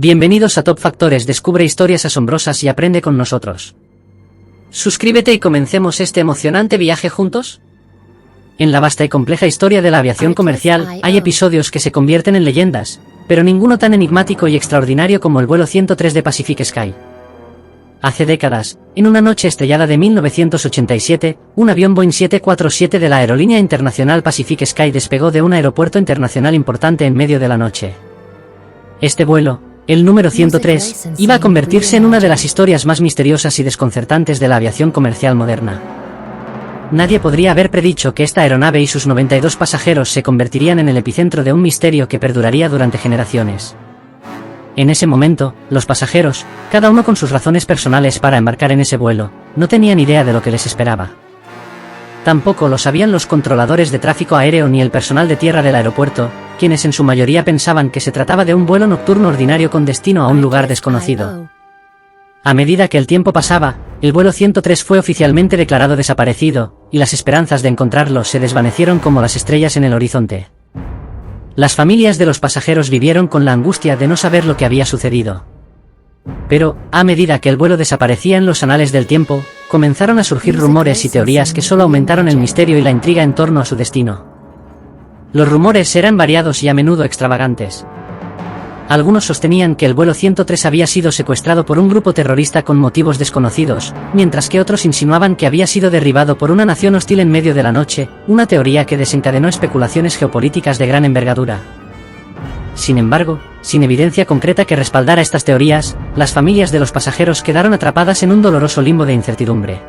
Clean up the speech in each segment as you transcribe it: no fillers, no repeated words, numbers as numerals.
Bienvenidos a Top Factores, descubre historias asombrosas y aprende con nosotros. Suscríbete y comencemos este emocionante viaje juntos. En la vasta y compleja historia de la aviación comercial, hay episodios que se convierten en leyendas, pero ninguno tan enigmático y extraordinario como el vuelo 103 de Pacific Sky. Hace décadas, en una noche estrellada de 1987, un avión Boeing 747 de la aerolínea internacional Pacific Sky despegó de un aeropuerto internacional importante en medio de la noche. Este vuelo, el número 103, iba a convertirse en una de las historias más misteriosas y desconcertantes de la aviación comercial moderna. Nadie podría haber predicho que esta aeronave y sus 92 pasajeros se convertirían en el epicentro de un misterio que perduraría durante generaciones. En ese momento, los pasajeros, cada uno con sus razones personales para embarcar en ese vuelo, no tenían idea de lo que les esperaba. Tampoco lo sabían los controladores de tráfico aéreo ni el personal de tierra del aeropuerto, quienes en su mayoría pensaban que se trataba de un vuelo nocturno ordinario con destino a un lugar desconocido. A medida que el tiempo pasaba, el vuelo 103 fue oficialmente declarado desaparecido, y las esperanzas de encontrarlo se desvanecieron como las estrellas en el horizonte. Las familias de los pasajeros vivieron con la angustia de no saber lo que había sucedido. Pero, a medida que el vuelo desaparecía en los anales del tiempo, comenzaron a surgir rumores y teorías que solo aumentaron el misterio y la intriga en torno a su destino. Los rumores eran variados y a menudo extravagantes. Algunos sostenían que el vuelo 103 había sido secuestrado por un grupo terrorista con motivos desconocidos, mientras que otros insinuaban que había sido derribado por una nación hostil en medio de la noche, una teoría que desencadenó especulaciones geopolíticas de gran envergadura. Sin embargo, sin evidencia concreta que respaldara estas teorías, las familias de los pasajeros quedaron atrapadas en un doloroso limbo de incertidumbre.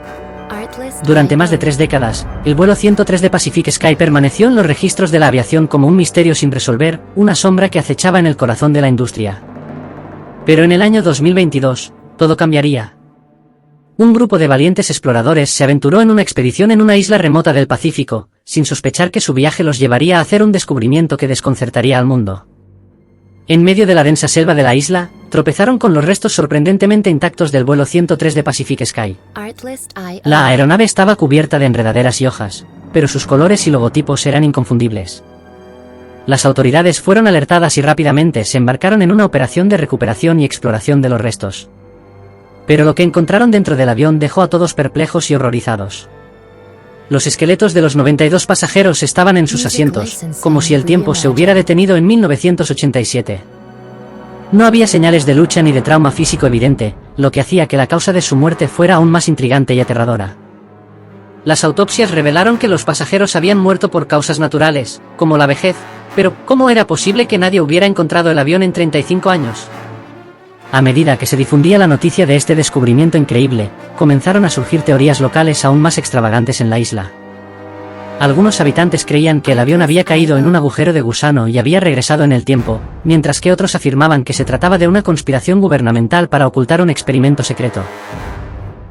Durante más de 3 décadas, el vuelo 103 de Pacific Sky permaneció en los registros de la aviación como un misterio sin resolver, una sombra que acechaba en el corazón de la industria. Pero en el año 2022, todo cambiaría. Un grupo de valientes exploradores se aventuró en una expedición en una isla remota del Pacífico, sin sospechar que su viaje los llevaría a hacer un descubrimiento que desconcertaría al mundo. En medio de la densa selva de la isla, tropezaron con los restos sorprendentemente intactos del vuelo 103 de Pacific Sky. La aeronave estaba cubierta de enredaderas y hojas, pero sus colores y logotipos eran inconfundibles. Las autoridades fueron alertadas y rápidamente se embarcaron en una operación de recuperación y exploración de los restos. Pero lo que encontraron dentro del avión dejó a todos perplejos y horrorizados. Los esqueletos de los 92 pasajeros estaban en sus asientos, como si el tiempo se hubiera detenido en 1987. No había señales de lucha ni de trauma físico evidente, lo que hacía que la causa de su muerte fuera aún más intrigante y aterradora. Las autopsias revelaron que los pasajeros habían muerto por causas naturales, como la vejez, pero ¿cómo era posible que nadie hubiera encontrado el avión en 35 años? A medida que se difundía la noticia de este descubrimiento increíble, comenzaron a surgir teorías locales aún más extravagantes en la isla. Algunos habitantes creían que el avión había caído en un agujero de gusano y había regresado en el tiempo, mientras que otros afirmaban que se trataba de una conspiración gubernamental para ocultar un experimento secreto.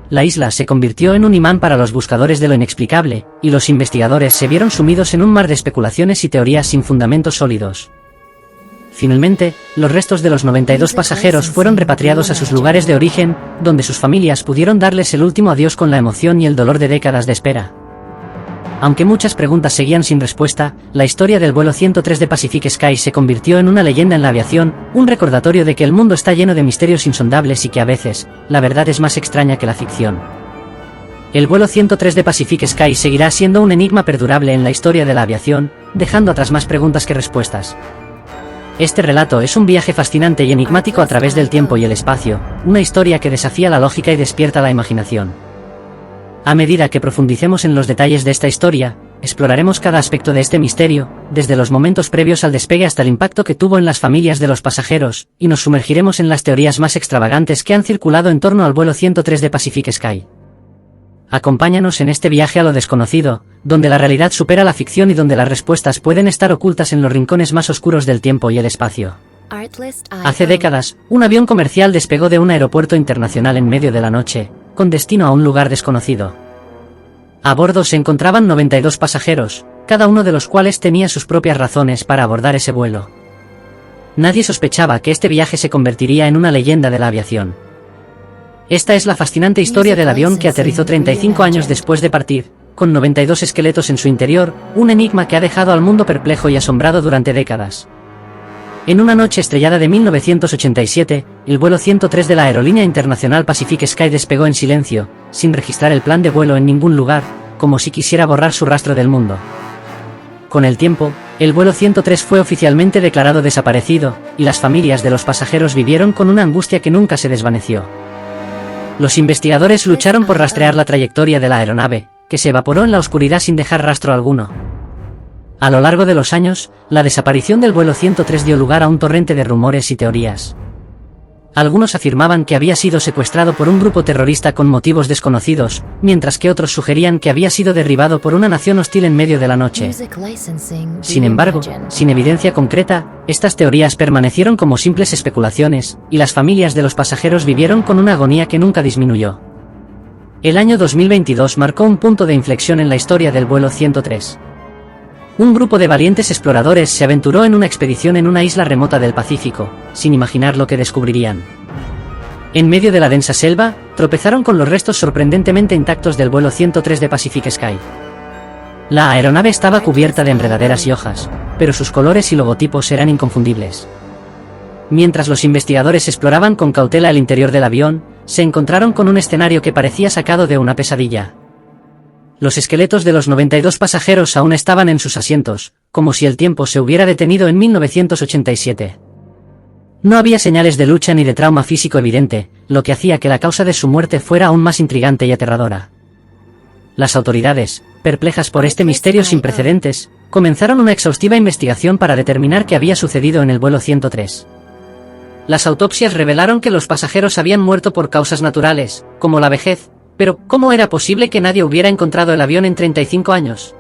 La isla se convirtió en un imán para los buscadores de lo inexplicable, y los investigadores se vieron sumidos en un mar de especulaciones y teorías sin fundamentos sólidos. Finalmente, los restos de los 92 pasajeros fueron repatriados a sus lugares de origen, donde sus familias pudieron darles el último adiós con la emoción y el dolor de décadas de espera. Aunque muchas preguntas seguían sin respuesta, la historia del vuelo 103 de Pacific Sky se convirtió en una leyenda en la aviación, un recordatorio de que el mundo está lleno de misterios insondables y que a veces, la verdad es más extraña que la ficción. El vuelo 103 de Pacific Sky seguirá siendo un enigma perdurable en la historia de la aviación, dejando atrás más preguntas que respuestas. Este relato es un viaje fascinante y enigmático a través del tiempo y el espacio, una historia que desafía la lógica y despierta la imaginación. A medida que profundicemos en los detalles de esta historia, exploraremos cada aspecto de este misterio, desde los momentos previos al despegue hasta el impacto que tuvo en las familias de los pasajeros, y nos sumergiremos en las teorías más extravagantes que han circulado en torno al vuelo 103 de Pacific Sky. Acompáñanos en este viaje a lo desconocido, donde la realidad supera la ficción y donde las respuestas pueden estar ocultas en los rincones más oscuros del tiempo y el espacio. Hace décadas, un avión comercial despegó de un aeropuerto internacional en medio de la noche, con destino a un lugar desconocido. A bordo se encontraban 92 pasajeros, cada uno de los cuales tenía sus propias razones para abordar ese vuelo. Nadie sospechaba que este viaje se convertiría en una leyenda de la aviación. Esta es la fascinante historia del avión que aterrizó 35 años después de partir, con 92 esqueletos en su interior, un enigma que ha dejado al mundo perplejo y asombrado durante décadas. En una noche estrellada de 1987, el vuelo 103 de la aerolínea internacional Pacific Sky despegó en silencio, sin registrar el plan de vuelo en ningún lugar, como si quisiera borrar su rastro del mundo. Con el tiempo, el vuelo 103 fue oficialmente declarado desaparecido, y las familias de los pasajeros vivieron con una angustia que nunca se desvaneció. Los investigadores lucharon por rastrear la trayectoria de la aeronave, que se evaporó en la oscuridad sin dejar rastro alguno. A lo largo de los años, la desaparición del vuelo 103 dio lugar a un torrente de rumores y teorías. Algunos afirmaban que había sido secuestrado por un grupo terrorista con motivos desconocidos, mientras que otros sugerían que había sido derribado por una nación hostil en medio de la noche. Sin embargo, sin evidencia concreta, estas teorías permanecieron como simples especulaciones, y las familias de los pasajeros vivieron con una agonía que nunca disminuyó. El año 2022 marcó un punto de inflexión en la historia del vuelo 103. Un grupo de valientes exploradores se aventuró en una expedición en una isla remota del Pacífico, sin imaginar lo que descubrirían. En medio de la densa selva, tropezaron con los restos sorprendentemente intactos del vuelo 103 de Pacific Sky. La aeronave estaba cubierta de enredaderas y hojas, pero sus colores y logotipos eran inconfundibles. Mientras los investigadores exploraban con cautela el interior del avión, se encontraron con un escenario que parecía sacado de una pesadilla. Los esqueletos de los 92 pasajeros aún estaban en sus asientos, como si el tiempo se hubiera detenido en 1987. No había señales de lucha ni de trauma físico evidente, lo que hacía que la causa de su muerte fuera aún más intrigante y aterradora. Las autoridades, perplejas por este misterio sin precedentes, comenzaron una exhaustiva investigación para determinar qué había sucedido en el vuelo 103. Las autopsias revelaron que los pasajeros habían muerto por causas naturales, como la vejez. Pero, ¿cómo era posible que nadie hubiera encontrado el avión en 35 años?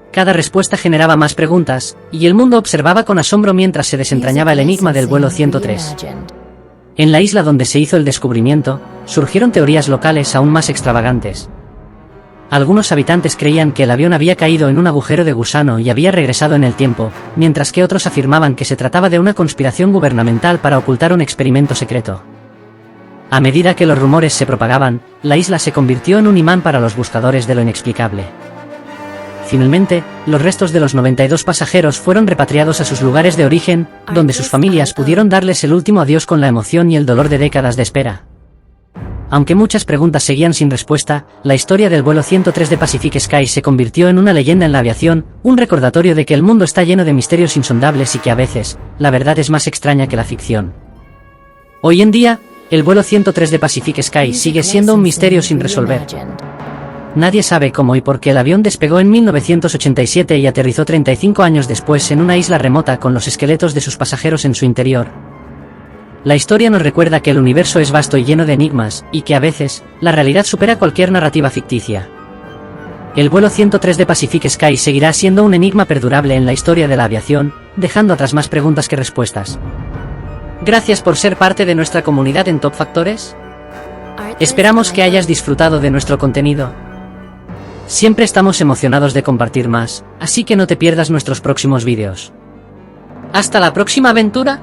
Cada respuesta generaba más preguntas, y el mundo observaba con asombro mientras se desentrañaba el enigma del vuelo 103. En la isla donde se hizo el descubrimiento, surgieron teorías locales aún más extravagantes. Algunos habitantes creían que el avión había caído en un agujero de gusano y había regresado en el tiempo, mientras que otros afirmaban que se trataba de una conspiración gubernamental para ocultar un experimento secreto. A medida que los rumores se propagaban, la isla se convirtió en un imán para los buscadores de lo inexplicable. Finalmente, los restos de los 92 pasajeros fueron repatriados a sus lugares de origen, donde sus familias pudieron darles el último adiós con la emoción y el dolor de décadas de espera. Aunque muchas preguntas seguían sin respuesta, la historia del vuelo 103 de Pacific Sky se convirtió en una leyenda en la aviación, un recordatorio de que el mundo está lleno de misterios insondables y que a veces, la verdad es más extraña que la ficción. Hoy en día, el vuelo 103 de Pacific Sky sigue siendo un misterio sin resolver. Nadie sabe cómo y por qué el avión despegó en 1987 y aterrizó 35 años después en una isla remota con los esqueletos de sus pasajeros en su interior. La historia nos recuerda que el universo es vasto y lleno de enigmas, y que a veces, la realidad supera cualquier narrativa ficticia. El vuelo 103 de Pacific Sky seguirá siendo un enigma perdurable en la historia de la aviación, dejando atrás más preguntas que respuestas. Gracias por ser parte de nuestra comunidad en Top Factores. Esperamos que hayas disfrutado de nuestro contenido. Siempre estamos emocionados de compartir más, así que no te pierdas nuestros próximos vídeos. ¡Hasta la próxima aventura!